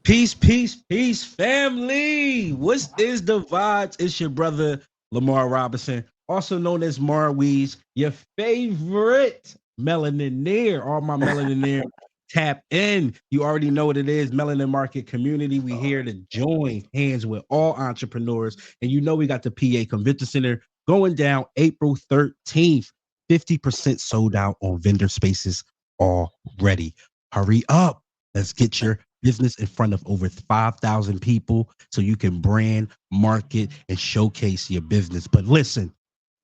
Peace, peace, peace, family. What is the vibes? It's your brother Lamar Robinson, also known as Mar Weezzz, your favorite Melanin. All my Melanin tap in. You already know what it is. Melanin Market Community. We here to join hands with all entrepreneurs. And you know we got the PA Convention Center going down April 13th. 50% sold out on vendor spaces already. Hurry up. Let's get your business in front of over 5,000 people so you can brand, market, and showcase your business. But listen,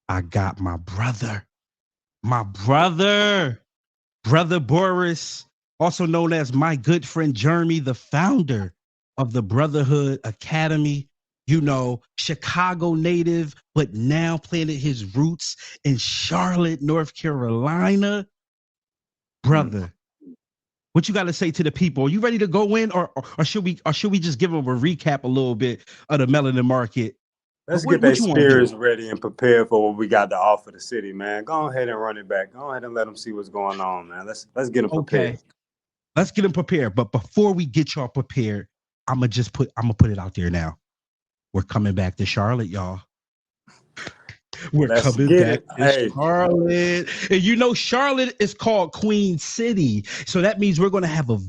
I got my brother, brother Burris, also known as my good friend Jeremy, the founder of the Brotherhood Academy. You know, Chicago native, but now planted his roots in Charlotte, North Carolina. Brother, what you got to say to the people? Are you ready to go in, or should we just give them a recap a little bit of the Melanin Market? Let's get their spirits ready and prepared for what we got to offer the city, man. Go ahead and run it back. Go ahead and let them see what's going on, man. Let's get them prepared. Okay, let's get them prepared. But before we get y'all prepared, I'm gonna put it out there now. We're coming back to Charlotte, y'all. We're coming back to Charlotte. And you know, Charlotte is called Queen City. So that means we're going to have a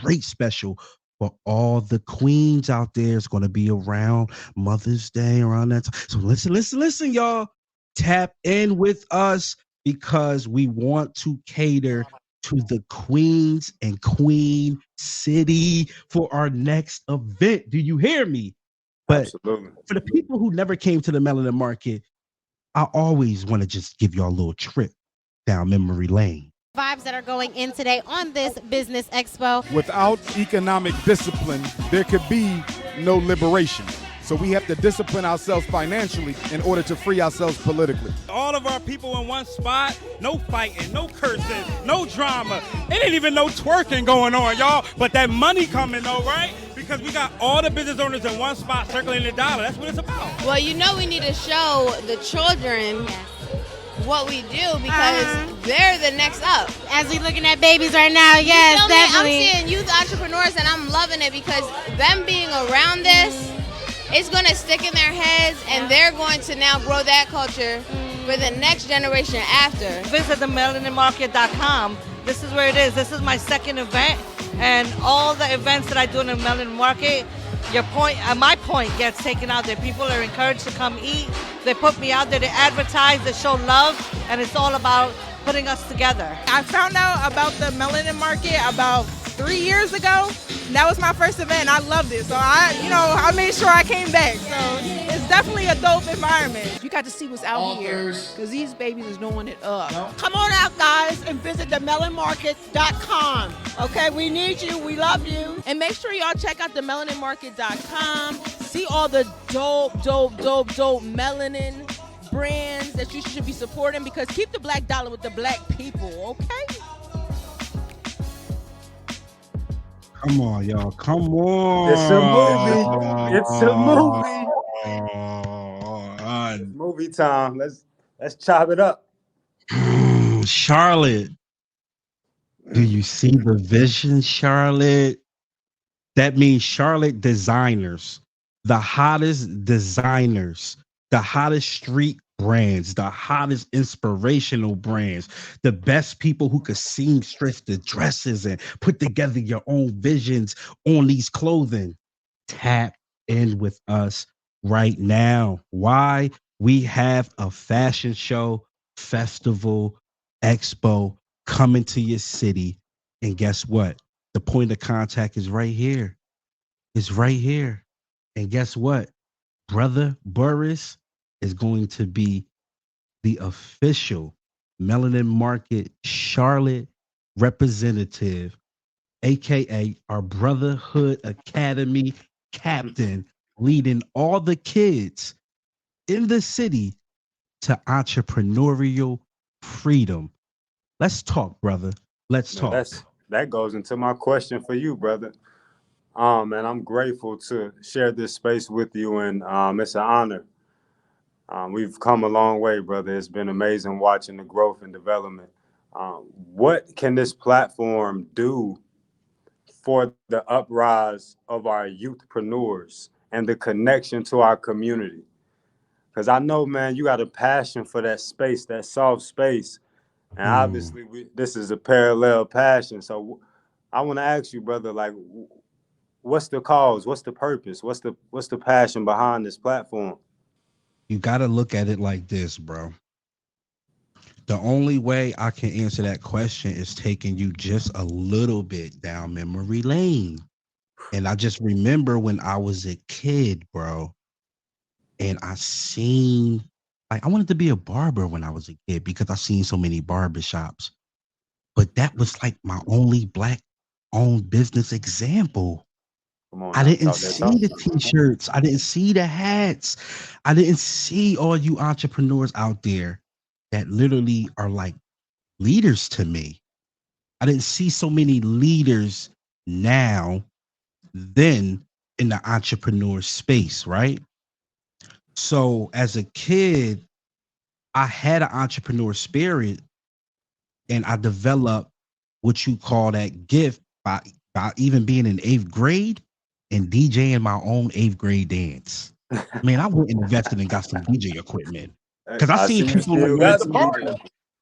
great special for all the queens out there. It's going to be around Mother's Day, around that time. So listen, y'all. Tap in with us because we want to cater to the queens and Queen City for our next event. Do you hear me? But absolutely. For the people who never came to the Melanin Market, I always want to just give y'all a little trip down memory lane. Vibes that are going in today on this business expo. Without economic discipline, there could be no liberation. So we have to discipline ourselves financially in order to free ourselves politically. All of our people in one spot, no fighting, no cursing, no drama. It ain't even no twerking going on, y'all. But that money coming though, right? Because we got all the business owners in one spot circling the dollar. That's what it's about. Well, you know we need to show the children what we do because they're the next up. As we looking at babies right now, yes, you know definitely. I'm seeing youth entrepreneurs and I'm loving it because them being around this, it's going to stick in their heads and they're going to now grow that culture for the next generation after. Visit the melaninmarket.com. This is where it is. This is my second event, and all the events that I do in the Melanin Market, my point gets taken out there. People are encouraged to come eat. They put me out there, they advertise, they show love, and it's all about putting us together. I found out about the Melanin Market about 3 years ago. That was my first event. I loved it. So I made sure I came back. So it's definitely a dope environment. You got to see what's out here because these babies is doing it up. Come on out, guys, and visit the melaninmarket.com. Okay, we need you. We love you. And make sure y'all check out the melaninmarket.com. See all the dope melanin brands that you should be supporting because keep the black dollar with the black people, okay? Come on, y'all. Come on. It's a movie. Movie time. Let's chop it up. Charlotte. Do you see the vision, Charlotte? That means Charlotte designers, the hottest designers, the hottest street brands, the hottest inspirational brands, the best people who could seamstress the dresses and put together your own visions on these clothing. Tap in with us right now. Why? We have a fashion show, festival, expo coming to your city. And guess what? The point of contact is right here. It's right here. And guess what? Brother Burris is going to be the official Melanin Market Charlotte representative, aka our Brotherhood Academy captain, leading all the kids in the city to entrepreneurial freedom. Let's talk, brother. Let's talk. That goes into my question for you, brother. And I'm grateful to share this space with you, and it's an honor. We've come a long way, brother. It's been amazing watching the growth and development. What can this platform do for the uprise of our youthpreneurs and the connection to our community. Because I know, man, you got a passion for that space, that soft space. And obviously, this is a parallel passion. So I want to ask you, brother, like, what's the cause? What's the purpose? What's the passion behind this platform? You got to look at it like this, bro. The only way I can answer that question is taking you just a little bit down memory lane. And I just remember when I was a kid, bro, and I seen, like, I wanted to be a barber when I was a kid because I seen so many barbershops. But that was like my only Black-owned business example. I didn't see the t-shirts. I didn't see the hats. I didn't see all you entrepreneurs out there that literally are like leaders to me. I didn't see so many leaders now then in the entrepreneur space, right? So as a kid, I had an entrepreneur spirit and I developed what you call that gift by even being in 8th grade and DJing my own 8th grade dance. Man, I went and invested and got some DJ equipment because I seen people wanted to party.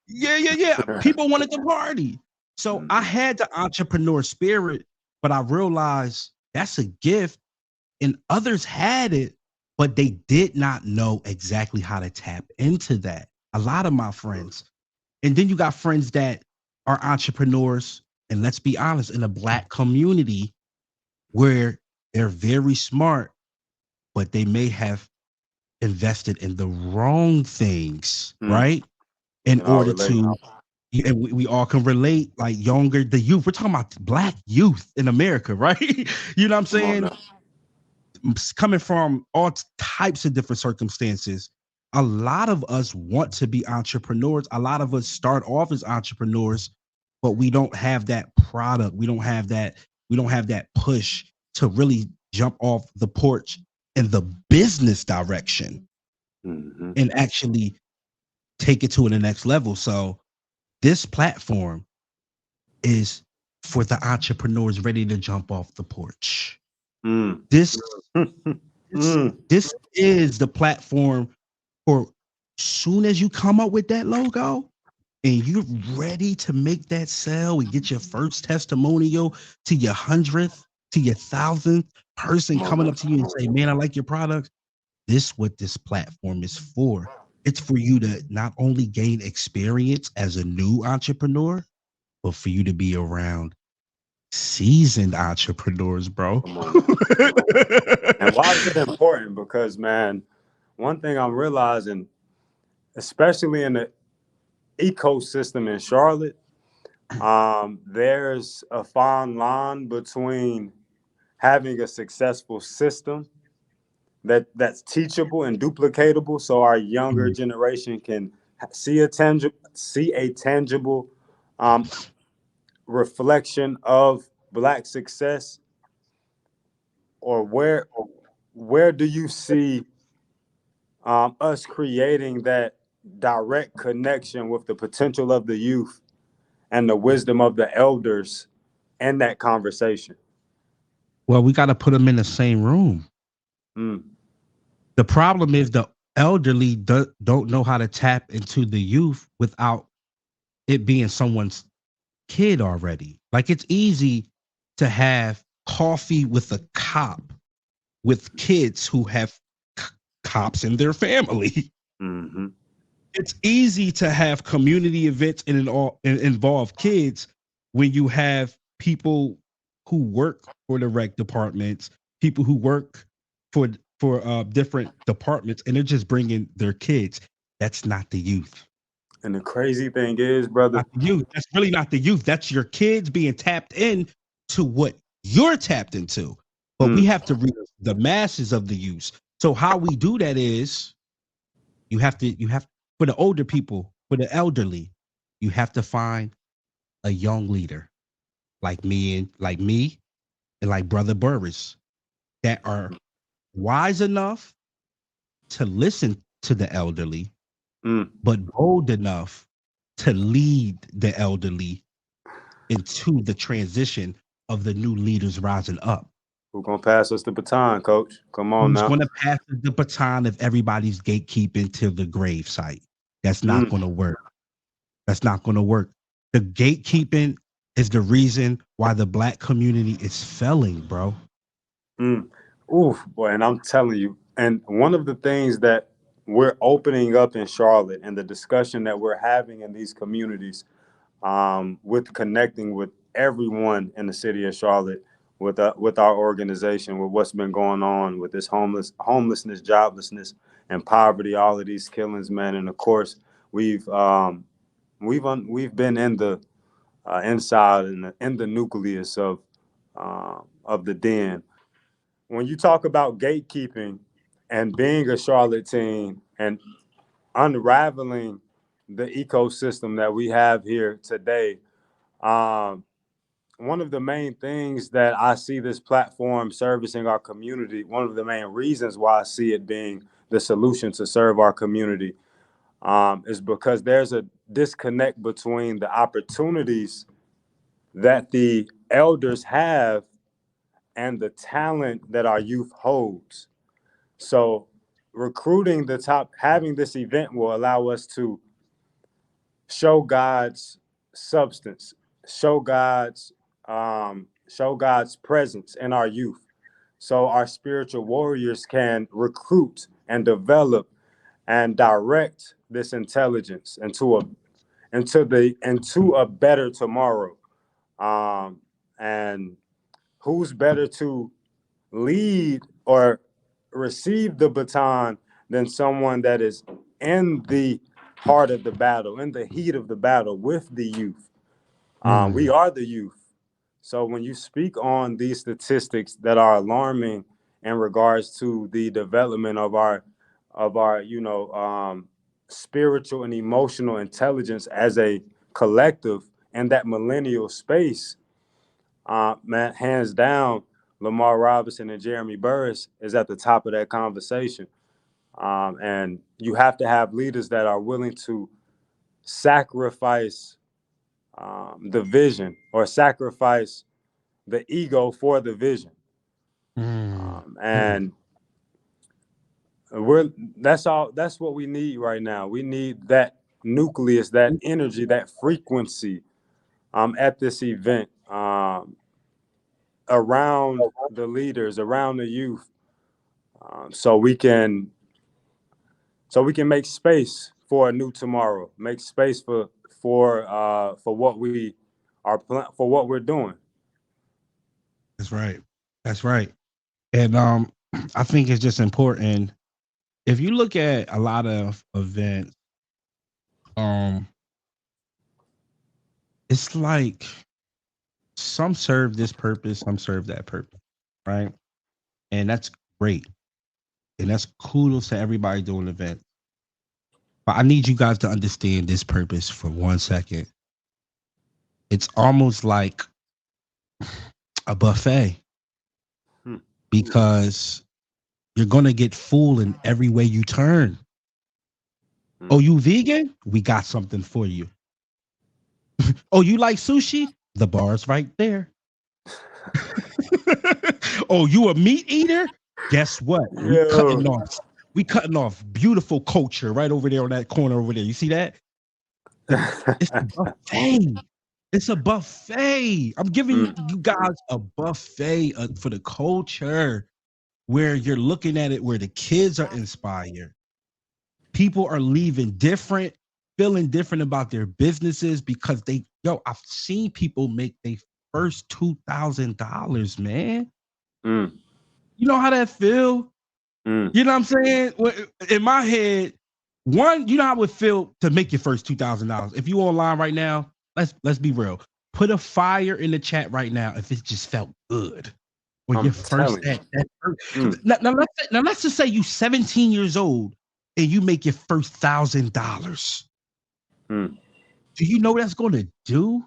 Yeah. People wanted to party. So I had the entrepreneur spirit, but I realized that's a gift and others had it, but they did not know exactly how to tap into that. A lot of my friends. And then you got friends that are entrepreneurs, and let's be honest, in the Black community where they're very smart, but they may have invested in the wrong things, right? In order to, and we all can relate, like the youth. We're talking about Black youth in America, right? You know what I'm saying? Coming from all types of different circumstances. A lot of us want to be entrepreneurs. A lot of us start off as entrepreneurs, but we don't have that product. We don't have that push to really jump off the porch in the business direction and actually take it to the next level. So this platform is for the entrepreneurs ready to jump off the porch. This is the platform for soon as you come up with that logo and you're ready to make that sale and get your first testimonial to your 100th, to your 1,000th person coming up to you and say, man, I like your product. This what this platform is for. It's for you to not only gain experience as a new entrepreneur, but for you to be around seasoned entrepreneurs, bro. And why is it important? Because, man, one thing I'm realizing, especially in the ecosystem in Charlotte, there's a fine line between having a successful system that's teachable and duplicatable, so our younger generation can see a tangible reflection of Black success, or where do you see us creating that direct connection with the potential of the youth and the wisdom of the elders in that conversation? Well, we got to put them in the same room. The problem is the elderly don't know how to tap into the youth without it being someone's kid already. Like, it's easy to have coffee with a cop with kids who have cops in their family. It's easy to have community events and involve kids when you have people who work for the rec departments, people who work for different departments, and they're just bringing their kids. That's not the youth. And the crazy thing is, brother, that's really not the youth. That's your kids being tapped in to what you're tapped into. But we have to reach the masses of the youth. So how we do that is you have for the older people, for the elderly, you have to find a young leader like me and like Brother Burris that are wise enough to listen to the elderly, but bold enough to lead the elderly into the transition of the new leaders rising up. Who's gonna pass us the baton, Coach? Come on Who's now. going to pass the baton if everybody's gatekeeping to the grave site? That's not going to work. That's not going to work. The gatekeeping is the reason why the Black community is failing, bro. Oof, boy, and I'm telling you, and one of the things that we're opening up in Charlotte and the discussion that we're having in these communities, with connecting with everyone in the city of Charlotte, with our organization, with what's been going on with this homelessness, joblessness, and poverty, all of these killings, man. And of course, we've been in the inside and in the nucleus of the den. When you talk about gatekeeping and being a Charlotte team and unraveling the ecosystem that we have here today, one of the main things that I see this platform servicing our community, one of the main reasons why I see it being the solution to serve our community, is because there's a disconnect between the opportunities that the elders have and the talent that our youth holds. So recruiting the top, having this event will allow us to show God's substance, show God's presence in our youth. So our spiritual warriors can recruit and develop and direct this intelligence into a better tomorrow. And who's better to lead or receive the baton than someone that is in the heart of the battle, in the heat of the battle with the youth? We are the youth. So when you speak on these statistics that are alarming in regards to the development of our spiritual and emotional intelligence as a collective in that millennial space, man, hands down, Lamar Robinson and Jeremy Burris is at the top of that conversation. And you have to have leaders that are willing to sacrifice the vision or sacrifice the ego for the vision. And that's what we need right now. We need that nucleus, that energy, that frequency at this event, around the leaders, around the youth, so we can make space for a new tomorrow, make space for what we are for what we're doing. That's right. That's right. And I think it's just important. If you look at a lot of events, it's like some serve this purpose, some serve that purpose, right? And that's great. And that's kudos to everybody doing events. But I need you guys to understand this purpose for 1 second. It's almost like a buffet, because you're going to get full in every way you turn. Oh, you vegan? We got something for you. Oh, you like sushi? The bar's right there. Oh, you a meat eater? Guess what? We cutting off beautiful culture right over there on that corner over there. You see that? It's a buffet. It's a buffet. I'm giving you guys a buffet for the culture, where you're looking at it, where the kids are inspired. People are leaving different, feeling different about their businesses because I've seen people make their first $2,000, man. You know how that feel? You know what I'm saying? In my head, you know how it would feel to make your first $2,000. If you online right now, let's be real. Put a fire in the chat right now if it just felt good. When your first now let's just say you 17 years old and you make your first $1,000. Do you know what that's going to do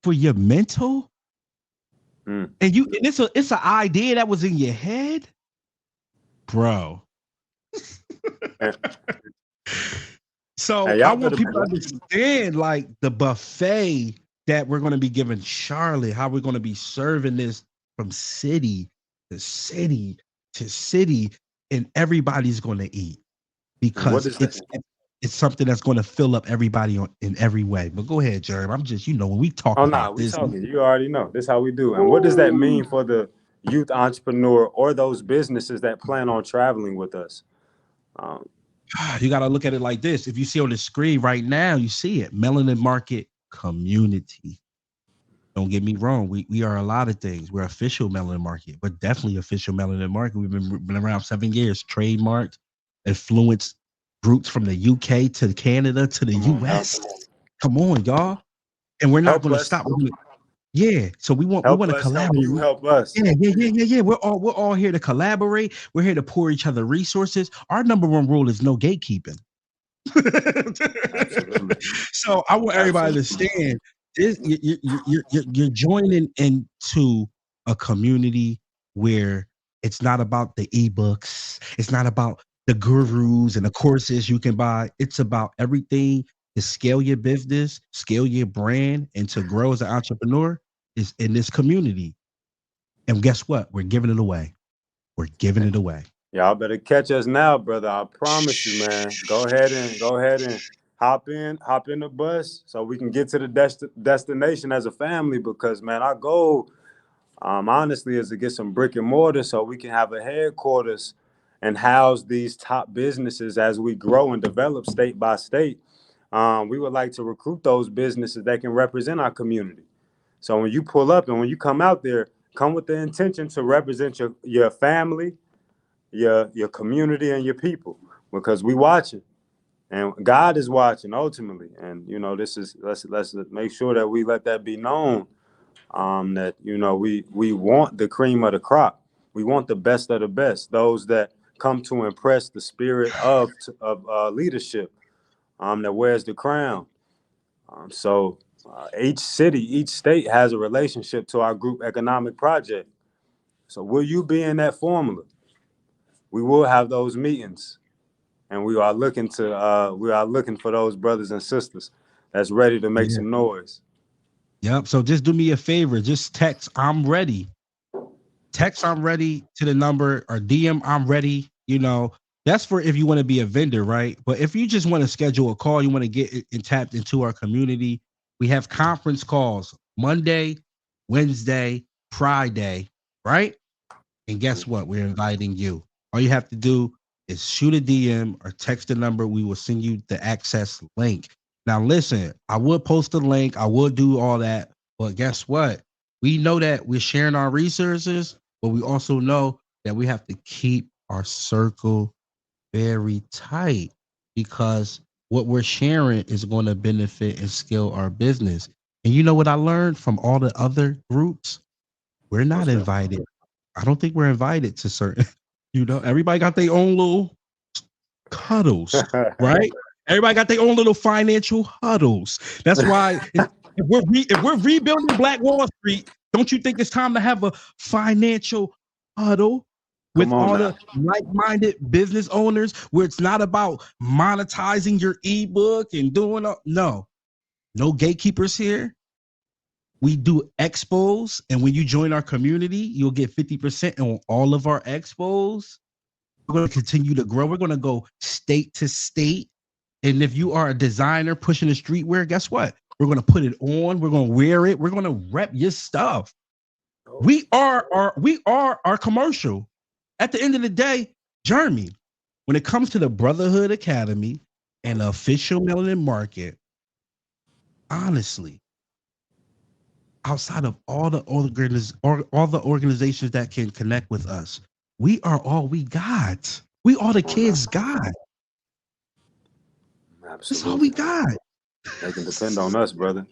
for your mental? And it's an idea that was in your head, bro. So I want people to understand, like, the buffet that we're going to be giving Charlotte, how we're going to be serving this from city to city to city, and everybody's going to eat because it's something that's going to fill up everybody in every way. But go ahead, Jeremy. I'm just, when we talk about we this, talking. You already know. This is how we do. And what does that mean for the youth entrepreneur or those businesses that plan on traveling with us? You got to look at it like this. If you see on the screen right now, you see it. Melanin Market Community. Don't get me wrong. We are a lot of things. We're official Melanin Market. We're definitely official Melanin Market. We've been around 7 years. Trademarked, influenced groups from the UK to Canada to the US. Come on, y'all. And we're not going to stop. So we want to collaborate. You help us. Yeah. We're all here to collaborate. We're here to pour each other resources. Our number one rule is no gatekeeping. So I want everybody to understand this. You're joining into a community where it's not about the ebooks. It's not about the gurus and the courses you can buy. It's about everything to scale your business, scale your brand, and to grow as an entrepreneur is in this community. And guess what? We're giving it away. We're giving it away. Y'all better catch us now, brother. I promise you, man. Go ahead and hop in the bus so we can get to the destination as a family, because, man, our goal, honestly, is to get some brick and mortar so we can have a headquarters and house these top businesses as we grow and develop state by state. We would like to recruit those businesses that can represent our community. So when you pull up and when you come out there, come with the intention to represent your family, your community, and your people, because we watching, and God is watching ultimately. And this is let's make sure that we let that be known. That we want the cream of the crop. We want the best of the best. Those that come to impress the spirit of leadership. That wears the crown. So each city, each state has a relationship to our group economic project. So will you be in that formula? We will have those meetings, and we are looking for those brothers and sisters that's ready to make some noise. Yep. So just do me a favor. Just text "I'm ready." Text "I'm ready" to the number, or DM "I'm ready." That's for if you want to be a vendor, right? But if you just want to schedule a call, you want to get tapped into our community, we have conference calls Monday, Wednesday, Friday, right? And guess what? We're inviting you. All you have to do is shoot a DM or text the number. We will send you the access link. Now, listen, I would post a link. I would do all that. But guess what? We know that we're sharing our resources, but we also know that we have to keep our circle very tight, because what we're sharing is going to benefit and scale our business. And you know what I learned from all the other groups? We're not invited. I don't think we're invited to certain, everybody got their own little cuddles, right? Everybody got their own little financial huddles. That's why if we're rebuilding Black Wall Street, don't you think it's time to have a financial huddle with all the like-minded business owners, where it's not about monetizing your ebook and doing no gatekeepers here. We do expos, and when you join our community, you'll get 50% on all of our expos. We're going to continue to grow. We're going to go state to state. And if you are a designer pushing the streetwear, guess what? We're going to put it on. We're going to wear it. We're going to rep your stuff. We are our commercial. At the end of the day, Jeremy, when it comes to the Brotherhood Academy and the official Melanin Market, honestly, outside of all the organizations that can connect with us, we are all we got. We all the kids got. Absolutely. That's all we got. They can depend on us, brother.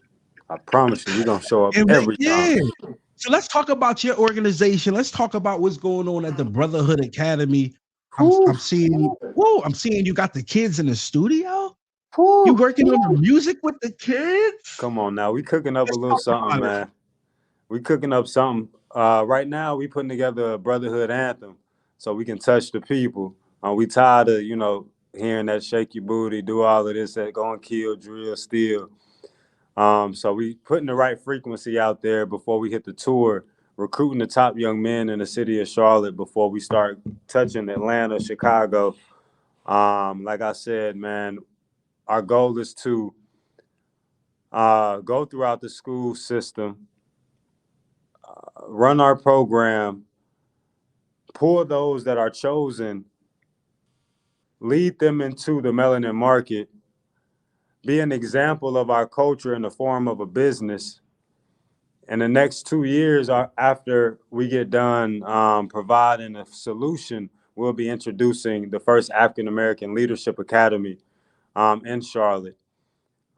I promise you, we're going to show up every time. So let's talk about your organization. Let's talk about what's going on at the Brotherhood Academy. I'm seeing you got the kids in the studio. You working on the music with the kids? Come on now. We cooking up a little something, man. We cooking up something. Right now, we putting together a Brotherhood anthem so we can touch the people. We tired of, hearing that shake your booty, do all of this, that go and kill, drill, steal. So we putting the right frequency out there before we hit the tour, recruiting the top young men in the city of Charlotte before we start touching Atlanta, Chicago. Like I said, man, our goal is to go throughout the school system, run our program, pull those that are chosen, lead them into the melanin market, be an example of our culture in the form of a business. In the next 2 years after we get done providing a solution, we'll be introducing the first African American Leadership Academy in Charlotte.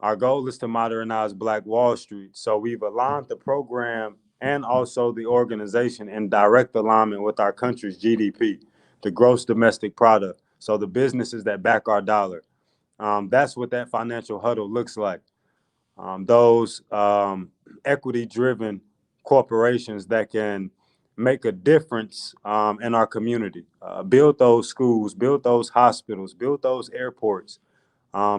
Our goal is to modernize Black Wall Street. So we've aligned the program and also the organization in direct alignment with our country's GDP, the gross domestic product. So the businesses that back our dollar. That's what that financial huddle looks like. Those equity-driven corporations that can make a difference in our community, build those schools, build those hospitals, build those airports,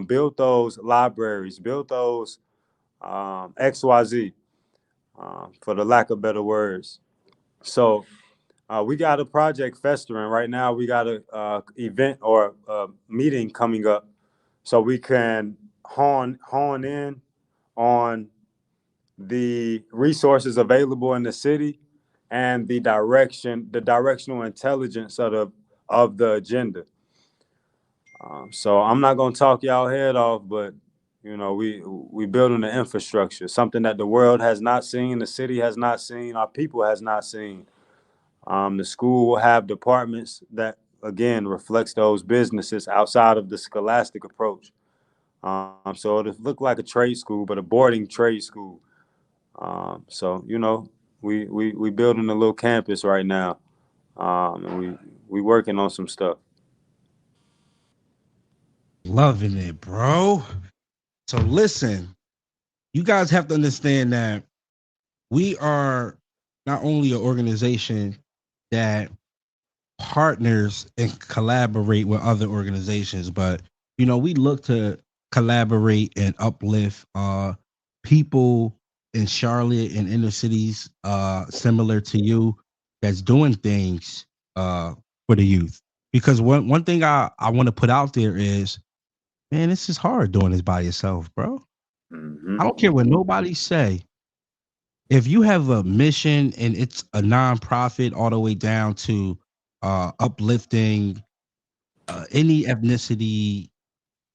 build those libraries, build those XYZ, for the lack of better words. So we got a project festering right now. We got a event or a meeting coming up, so we can hone in on the resources available in the city and the directional intelligence of the agenda. So I'm not gonna talk y'all head off, but we building the infrastructure, something that the world has not seen, the city has not seen, our people has not seen. The school will have departments that again reflects those businesses outside of the scholastic approach. So it'll look like a trade school, but a boarding trade school. So we building a little campus right now, and we working on some stuff. Loving it, bro. So listen, you guys have to understand that we are not only an organization that partners and collaborate with other organizations, but we look to collaborate and uplift people in Charlotte and inner cities similar to you that's doing things for the youth. Because one thing I want to put out there is, man, this is hard doing this by yourself, bro. Mm-hmm. I don't care what nobody say. If you have a mission and it's a nonprofit all the way down to uplifting any ethnicity,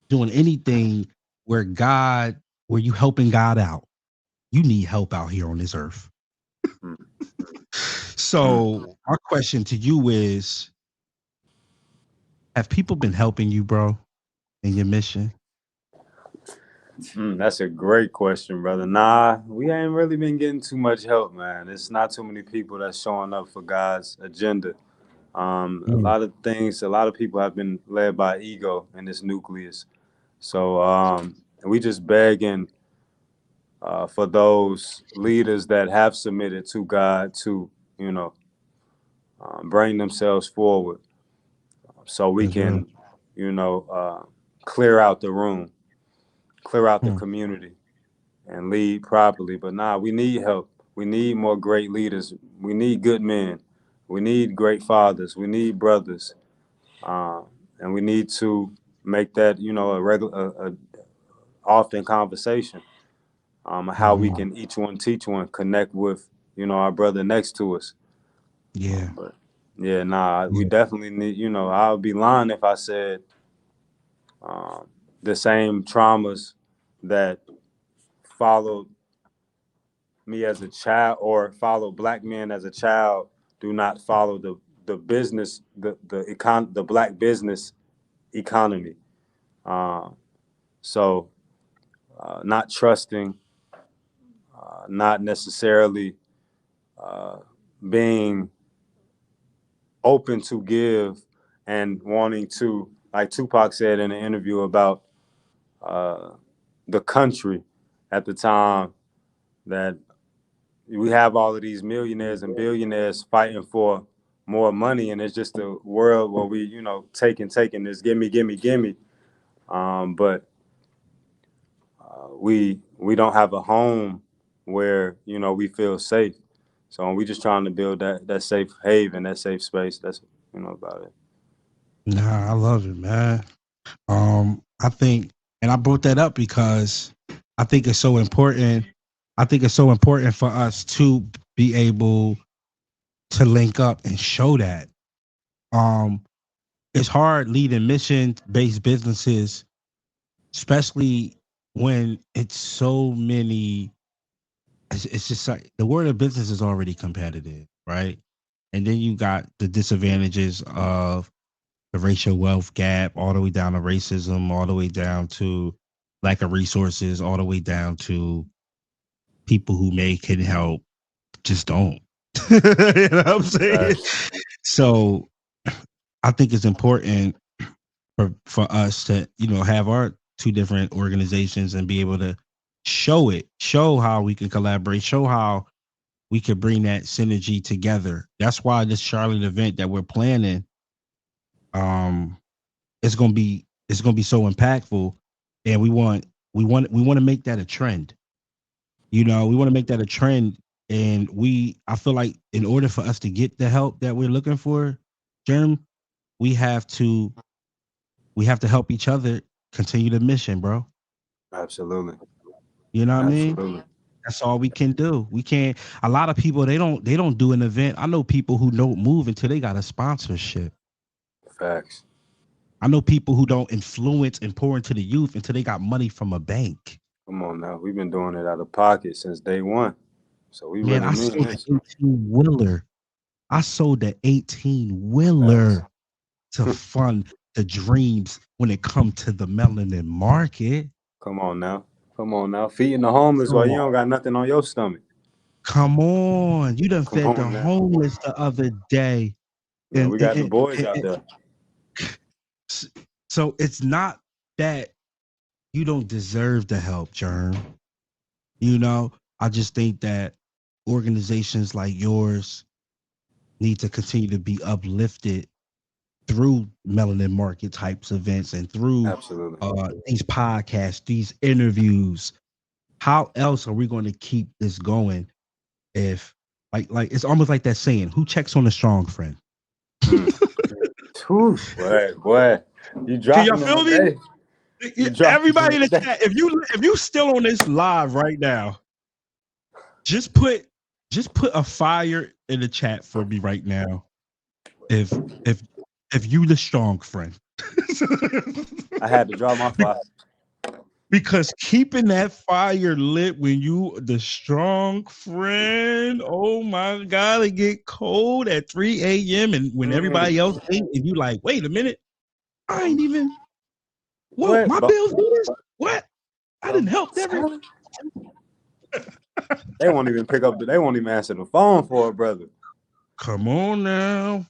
doing anything where you helping God out, you need help out here on this earth. So our question to you is, have people been helping you, bro, in your mission? That's a great question, brother. Nah, we ain't really been getting too much help, man. It's not too many people that's showing up for God's agenda. A lot of people have been led by ego in this nucleus. So we just begging for those leaders that have submitted to God to, bring themselves forward so we can, clear out the room, clear out the community, and lead properly. But we need help. We need more great leaders. We need good men. We need great fathers. We need brothers. And we need to make that, a regular, often conversation. How we can each one teach one, connect with, our brother next to us. Yeah. But we definitely need, I would be lying if I said the same traumas that followed me as a child or followed Black men as a child do not follow the business, the Black business economy. So not trusting, not necessarily being open to give and wanting to, like Tupac said in an interview about the country at the time, that we have all of these millionaires and billionaires fighting for more money, and it's just a world where we, taking this gimme. But we we don't have a home where, you know, we feel safe. So we just trying to build that safe haven, that safe space. That's, you know, about it. Nah, I love it, man. I think, and I brought that up because I think it's so important. I think it's so important for us to be able to link up and show that. Um, it's hard leading mission-based businesses, especially when it's so many. It's just like the word of business is already competitive, right? And then you got the disadvantages of the racial wealth gap, all the way down to racism, all the way down to lack of resources, all the way down to people who can help just don't. You know what I'm saying? So I think it's important for us to, you know, have our two different organizations and be able to show how we can collaborate, show how we could bring that synergy together. That's why this Charlotte event that we're planning, it's gonna be so impactful, and we want to make that a trend. You know, we want to make that a trend, and I feel like in order for us to get the help that we're looking for, Jerm, we have to help each other continue the mission, bro. Absolutely. You know what I mean? Absolutely. That's all we can do. We can't. A lot of people they don't do an event. I know people who don't move until they got a sponsorship. Facts. I know people who don't influence and pour into the youth until they got money from a bank. Come on now. We've been doing it out of pocket since day one. So we Man, really I mean sold this. the 18-wheeler. I sold the 18-wheeler to fund the dreams when it come to the melanin market. Come on now. Come on now. Feeding the homeless while you don't got nothing on your stomach. Come on. You done Come fed on the now. homeless the other day. Yeah, we got the boys out there. So it's not that you don't deserve the help, Germ. You know, I just think that organizations like yours need to continue to be uplifted through melanin market types events and through these podcasts, these interviews. How else are we going to keep this going if like it's almost like that saying, who checks on a strong friend? Boy, you dropping Can y'all feel me? Everybody in the chat, if you still on this live right now, just put a fire in the chat for me right now. If you the strong friend. I had to drop my fire. Because keeping that fire lit when you the strong friend, oh my God, it get cold at 3 a.m. and when everybody else ate, and you like, wait a minute, I ain't even. What? My bills do this? What? I didn't help them. They won't even pick up. They won't even answer the phone for it, brother. Come on now.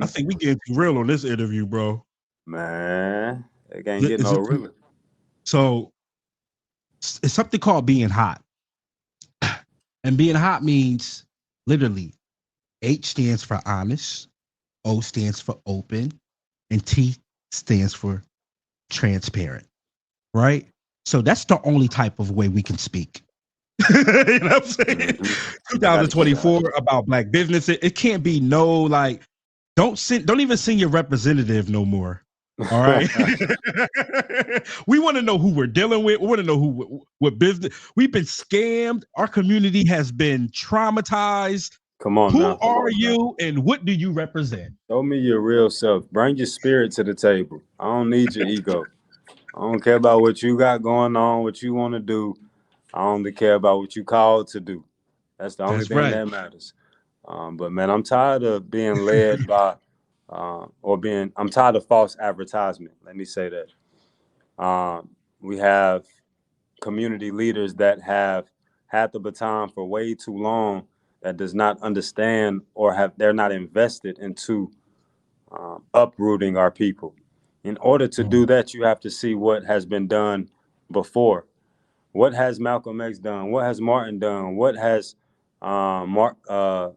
I think we getting too real on this interview, bro. Man, it can't get no realer. So it's something called being hot. And being hot means literally H stands for honest, O stands for open, and T stands for transparent. Right? So that's the only type of way we can speak. You know what I'm saying? 2024 about black business. It can't be no like don't even send your representative no more. All right. We want to know who we're dealing with. We want to know what business. We've been scammed. Our community has been traumatized. Come on. Who now. are you and what do you represent? Show me your real self. Bring your spirit to the table. I don't need your ego. I don't care about what you got going on, what you want to do. I only care about what you called to do. That's the only thing that matters. But man, I'm tired of being led by I'm tired of false advertisement. Let me say that. We have community leaders that have had the baton for way too long that does not understand or they're not invested into uprooting our people. In order to do that, you have to see what has been done before. What has Malcolm X done? What has Martin done? What has Marcus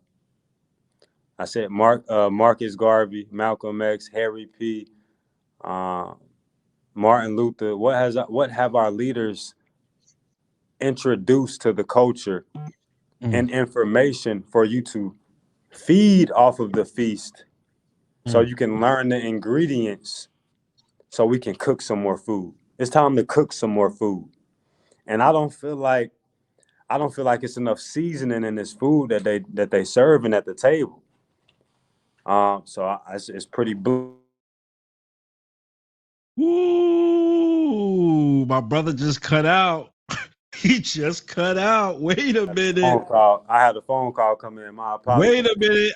Garvey, Malcolm X, Harry P, Martin Luther? What have our leaders introduced to the culture and information for you to feed off of the feast so you can learn the ingredients so we can cook some more food. It's time to cook some more food. And I don't feel like it's enough seasoning in this food that they serving at the table. It's pretty blue. Ooh, my brother just cut out. He just cut out. Wait a minute. I had a phone call come in. My apologies. Wait a minute.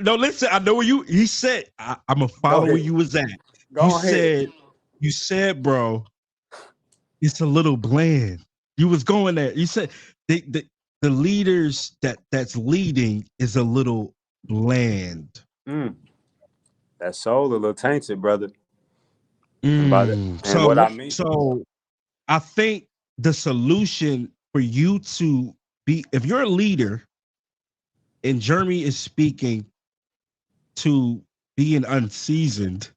No, listen. I know where you. He said, "I'm gonna follow where you was at." You said, bro, it's a little bland. You was going there. You said the leaders that's leading is a little bland. That soul a little tainted, brother. So I think the solution for you to be, if you're a leader and Jeremy is speaking to being unseasoned,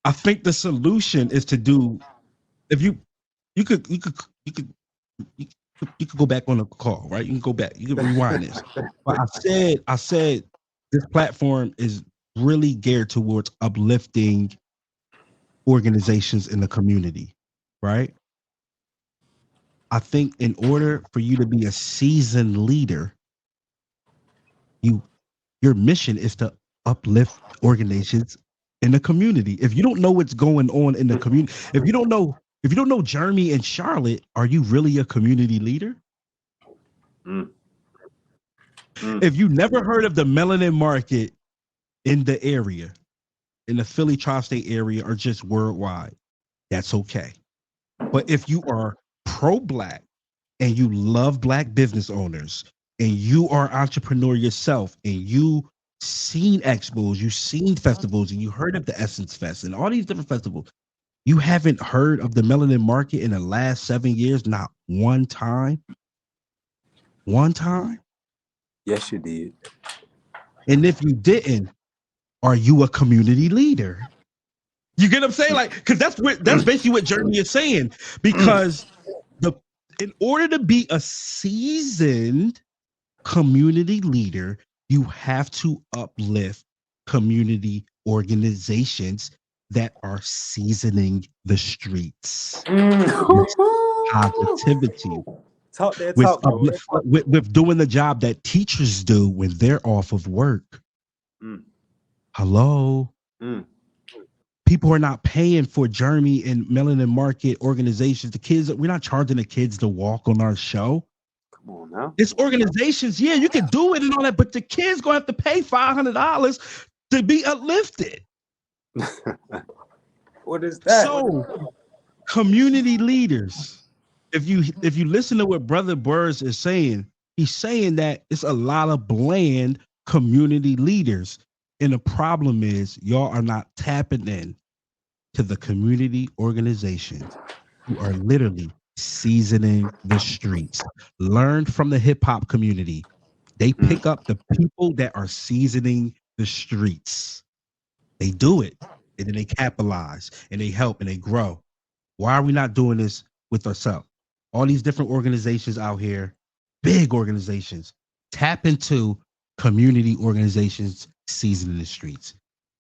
I think the solution is to do, if you could go back on the call, right? You can go back, you can rewind this. But I said this platform is really geared towards uplifting organizations in the community, right? I think in order for you to be a seasoned leader, your mission is to uplift organizations in the community. If you don't know what's going on in the community, if you don't know Jeremy and Charlotte, are you really a community leader? If you never heard of the Melanin Market in the area, in the Philly tri-state area, or just worldwide, that's okay. But if you are pro-Black and you love Black business owners and you are an entrepreneur yourself and you seen expos, you seen festivals, and you heard of the Essence Fest and all these different festivals, you haven't heard of the Melanin Market in the last 7 years, not one time? One time? Yes, you did. And if you didn't, are you a community leader? You get what I'm saying? Like, because that's basically what Jeremy is saying. Because in order to be a seasoned community leader, you have to uplift community organizations that are seasoning the streets. Positivity. With doing the job that teachers do when they're off of work. Hello. People are not paying for Jeremy and Melanin Market organizations. The kids, we're not charging the kids to walk on our show. Come on now. It's organizations. Yeah, you can do it and all that, but the kids gonna have to pay $500 to be uplifted. What is that? So, community leaders. If you listen to what Brother Burris is saying, he's saying that it's a lot of bland community leaders. And the problem is y'all are not tapping in to the community organizations who are literally seasoning the streets. Learn from the hip hop community. They pick up the people that are seasoning the streets. They do it, and then they capitalize, and they help, and they grow. Why are we not doing this with ourselves? All these different organizations out here, big organizations, tap into community organizations seasoning the streets.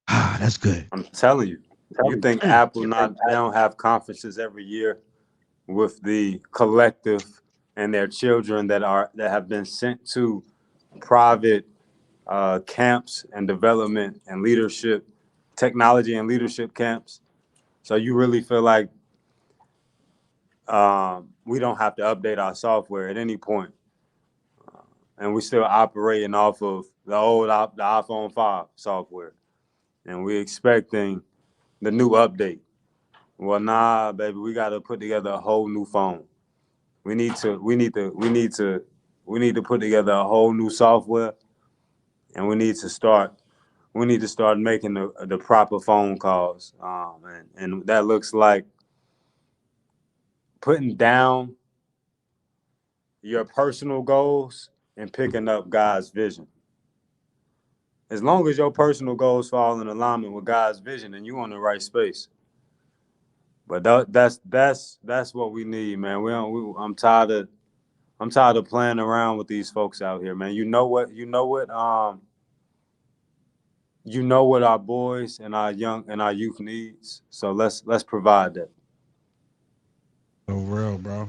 That's good. I'm telling you. You think Apple they don't have conferences every year with the collective and their children that have been sent to private camps and development and leadership, technology and leadership camps? So you really feel like we don't have to update our software at any point, and we still operating off of the iPhone 5 software, and we're expecting the new update. Well, nah, baby, we got to put together a whole new phone. We need to put together a whole new software, and we need to start making the proper phone calls, and that looks like putting down your personal goals and picking up God's vision. As long as your personal goals fall in alignment with God's vision, and you're on the right space. But that's what we need, man. We don't. I'm tired of playing around with these folks out here, man. You know what our boys and our youth needs. So let's provide that. So real, bro.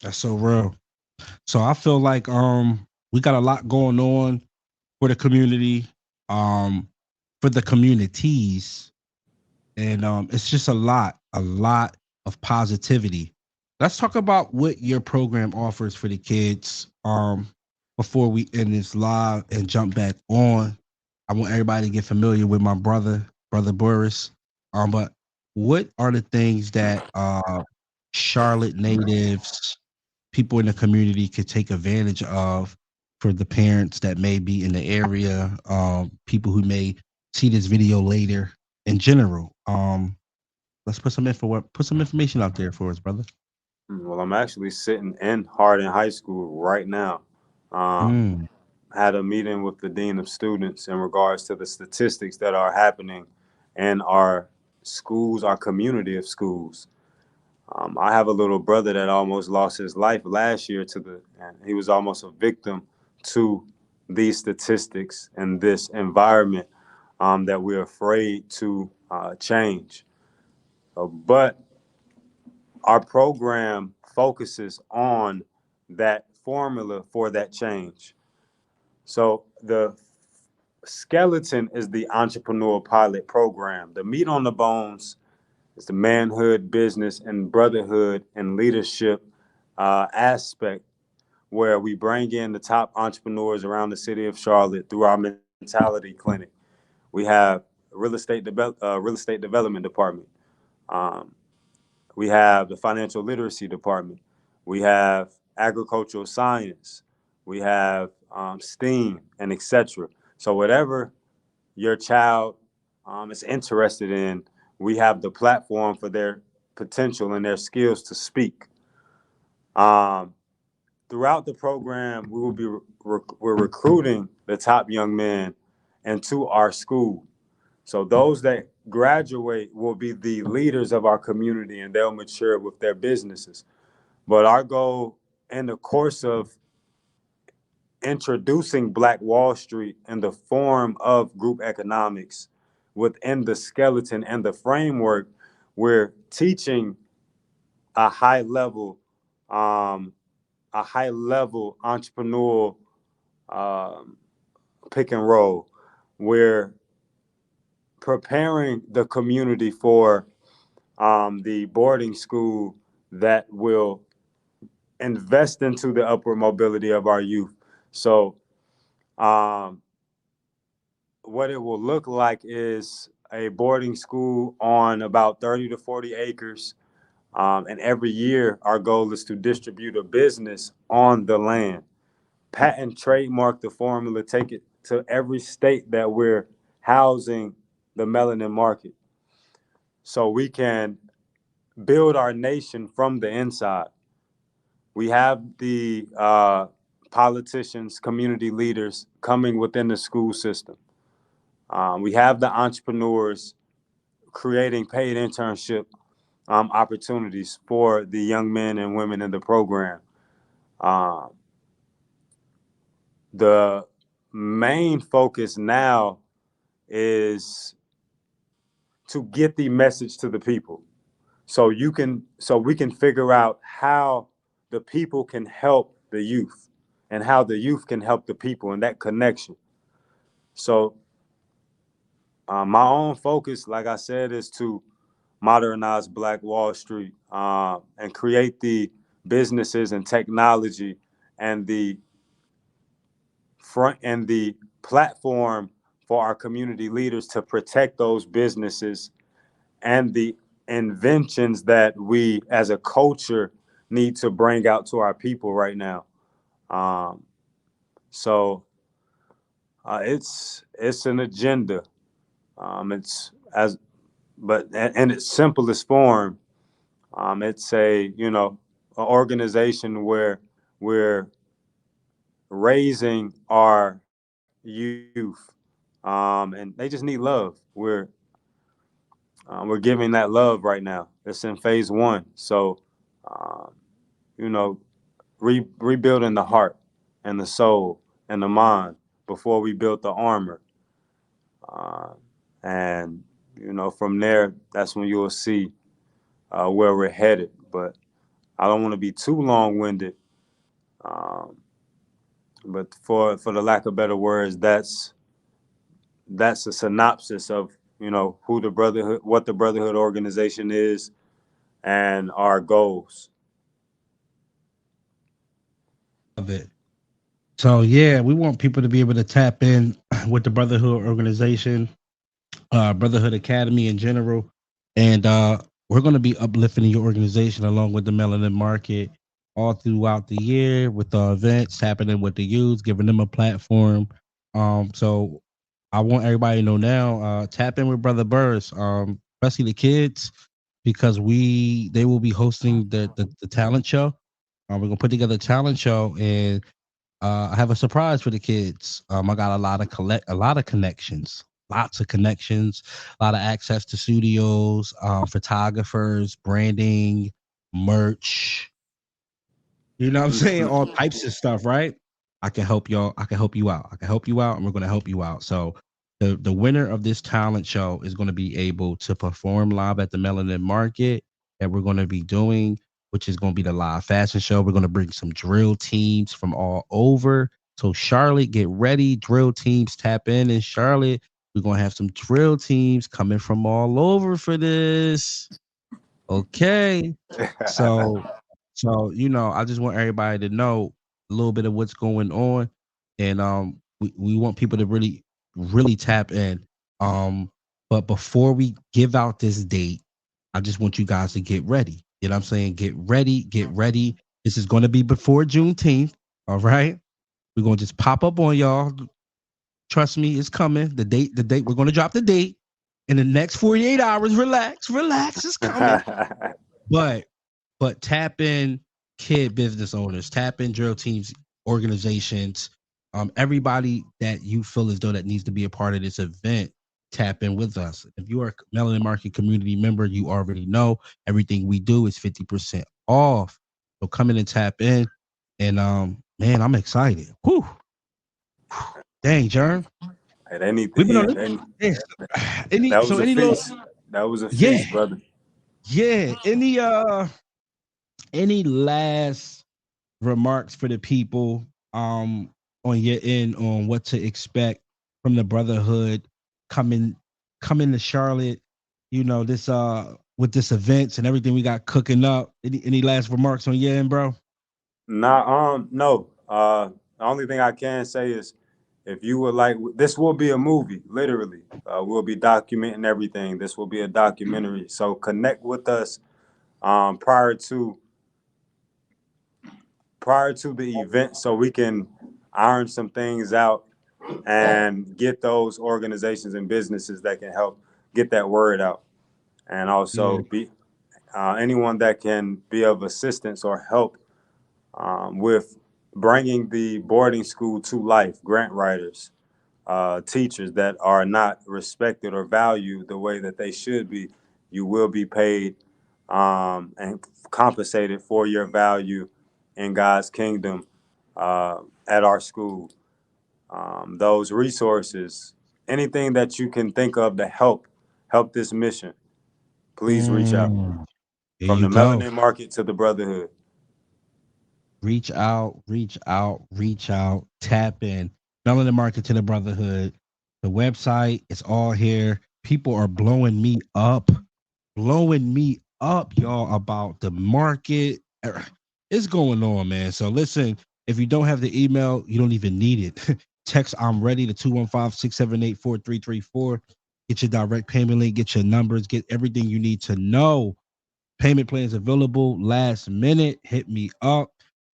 That's so real. So I feel like we got a lot going on for the community, um, for the communities, and it's just a lot of positivity. Let's talk about what your program offers for the kids. Before we end this live and jump back on, I want everybody to get familiar with my brother Burris. But what are the things that Charlotte natives, people in the community could take advantage of for the parents that may be in the area, people who may see this video later in general. Let's put some information out there for us, brother. Well, I'm actually sitting in Hardin High School right now. Um, Mm, had a meeting with the dean of students in regards to the statistics that are happening in our schools, our community of schools. I have a little brother that almost lost his life last year and he was almost a victim to these statistics and this environment that we're afraid to change. But our program focuses on that formula for that change. So the skeleton is the entrepreneur pilot program. The meat on the bones is the manhood, business, and brotherhood and leadership aspect, where we bring in the top entrepreneurs around the city of Charlotte through our mentality clinic. We have real estate development department. Um, we have the financial literacy department. We have agricultural science. We have STEAM and etc. So whatever your child is interested in, we have the platform for their potential and their skills to speak. Um, Throughout the program, we will be we're recruiting the top young men into our school. So those that graduate will be the leaders of our community, and they'll mature with their businesses. But our goal in the course of introducing Black Wall Street in the form of group economics within the skeleton and the framework, we're teaching a high level, um, entrepreneurial um, pick and roll. We're preparing the community for the boarding school that will invest into the upward mobility of our youth. So um, what it will look like is a boarding school on about 30 to 40 acres. And every year, our goal is to distribute a business on the land. Patent trademark the formula, take it to every state that we're housing the melanin market. So we can build our nation from the inside. We have the politicians, community leaders coming within the school system. We have the entrepreneurs creating paid internship opportunities for the young men and women in the program. Um, the main focus now is to get the message to the people. So we can figure out how the people can help the youth and how the youth can help the people and that connection. So my own focus, like I said, is to modernize Black Wall Street and create the businesses and technology and the front and the platform for our community leaders to protect those businesses and the inventions that we as a culture need to bring out to our people right now. Um, so it's an agenda. It's as but in its simplest form, it's a an organization where we're raising our youth, and they just need love. We're giving that love right now. It's in phase one. So, um, you know, rebuilding the heart and the soul and the mind before we build the armor. Uh, and, from there, that's when you'll see where we're headed. But I don't want to be too long winded. Um, but for the lack of better words, that's a synopsis of who the brotherhood, what the brotherhood organization is, and our goals. Of it. So yeah, we want people to be able to tap in with the Brotherhood organization, Brotherhood Academy in general, and we're going to be uplifting your organization along with the Melanin Market all throughout the year with the events happening with the youth, giving them a platform. So I want everybody to know now, tap in with Brother Burris, especially the kids, because they will be hosting the talent show. We're gonna put together a talent show, and I have a surprise for the kids. I got a lot of connections, lots of connections, a lot of access to studios, photographers, branding, merch. You know what I'm saying? All types of stuff, right? I can help y'all. I can help you out. I can help you out, and we're going to help you out. So the winner of this talent show is going to be able to perform live at the Melanin Market that we're going to be doing, which is going to be the live fashion show. We're going to bring some drill teams from all over. So Charlotte, get ready. Drill teams tap in Charlotte. We're going to have some drill teams coming from all over for this. Okay. So I just want everybody to know a little bit of what's going on, and we want people to really, really tap in. But before we give out this date, I just want you guys to get ready. You know what I'm saying? Get ready, get ready. This is going to be before Juneteenth. All right, we're gonna just pop up on y'all. Trust me, it's coming. The date. We're gonna drop the date in the next 48 hours. Relax, it's coming. But tap in kid business owners, tap in drill teams, organizations, everybody that you feel as though that needs to be a part of this event, tap in with us. If you are a Melanin Market community member, you already know everything we do is 50% off. So come in and tap in. And man, I'm excited. Whew. Dang, Jern. At any, We've been yeah, on this. that was a feast. That was a feast, brother. Yeah. Any last remarks for the people on your end on what to expect from the brotherhood coming to Charlotte, this with this events and everything we got cooking up? Any last remarks on your end, bro? Nah, no. The only thing I can say is, if you would like, this will be a movie, literally. We'll be documenting everything. This will be a documentary. So connect with us prior to the event, so we can iron some things out and get those organizations and businesses that can help get that word out, and also be anyone that can be of assistance or help with bringing the boarding school to life. Grant writers, teachers that are not respected or valued the way that they should be. You will be paid and compensated for your value in God's kingdom at our school. Those resources, anything that you can think of to help this mission, please reach out. There From you the go. Melanin Market to the Brotherhood. Reach out, reach out, reach out, tap in. Melanin Market to the Brotherhood. The website is all here. People are blowing me up, y'all, about the market. It's going on, man. So listen, if you don't have the email, you don't even need it. Text I'm ready to 215-678-4334. Get your direct payment link, get your numbers, get everything you need to know. Payment plans available last minute. Hit me up.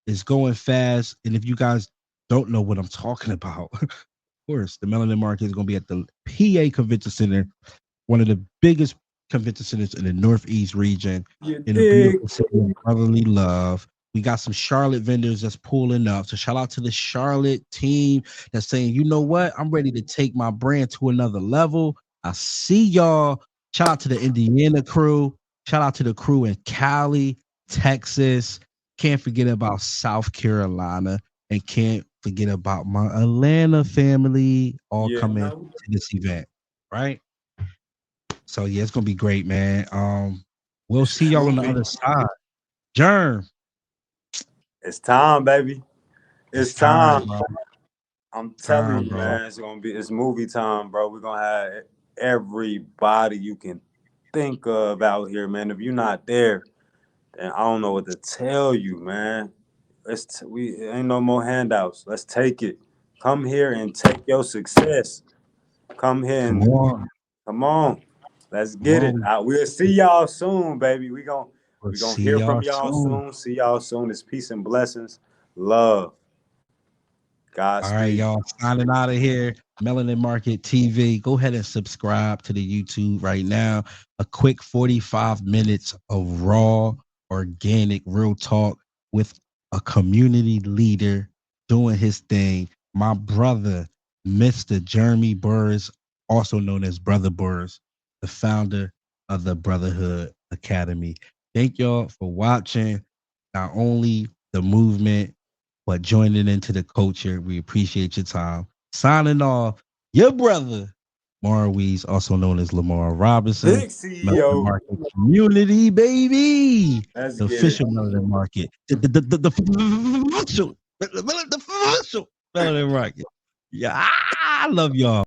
It's going fast. And if you guys don't know what I'm talking about, of course, the Melanin Market is going to be at the PA Convention Center, one of the biggest convention centers in the Northeast region, in a beautiful city of brotherly love. We got some Charlotte vendors that's pulling up. So shout out to the Charlotte team that's saying, you know what? I'm ready to take my brand to another level. I see y'all. Shout out to the Indiana crew. Shout out to the crew in Cali, Texas. Can't forget about South Carolina. And can't forget about my Atlanta family all Yeah, coming to this event. Right? So yeah, it's gonna be great, man. We'll see y'all on the other side. Germ. It's time, baby. It's time. bro. I'm telling you, bro. man, it's movie time, bro. We're gonna have everybody you can think of out here, man. If you're not there, then I don't know what to tell you, man. We ain't no more handouts. Let's take it. Come here and take your success. Come here and come on. Let's get it. We'll see y'all soon, baby. We're gonna hear from y'all soon. See y'all soon. It's peace and blessings. Love. Godspeed. All right, y'all. Signing out of here. Melanin Market TV. Go ahead and subscribe to the YouTube right now. A quick 45 minutes of raw, organic, real talk with a community leader doing his thing. My brother, Mr. Jeremy Burris, also known as Brother Burris, the founder of the Brotherhood Academy. Thank y'all for watching. Not only the movement, but joining into the culture. We appreciate your time. Signing off, your brother, Mar Weezzz, also known as Lamar Robinson. Big CEO. Market community, baby. Let's the official Melanin Market. The official Melanin Market. Yeah, I love y'all.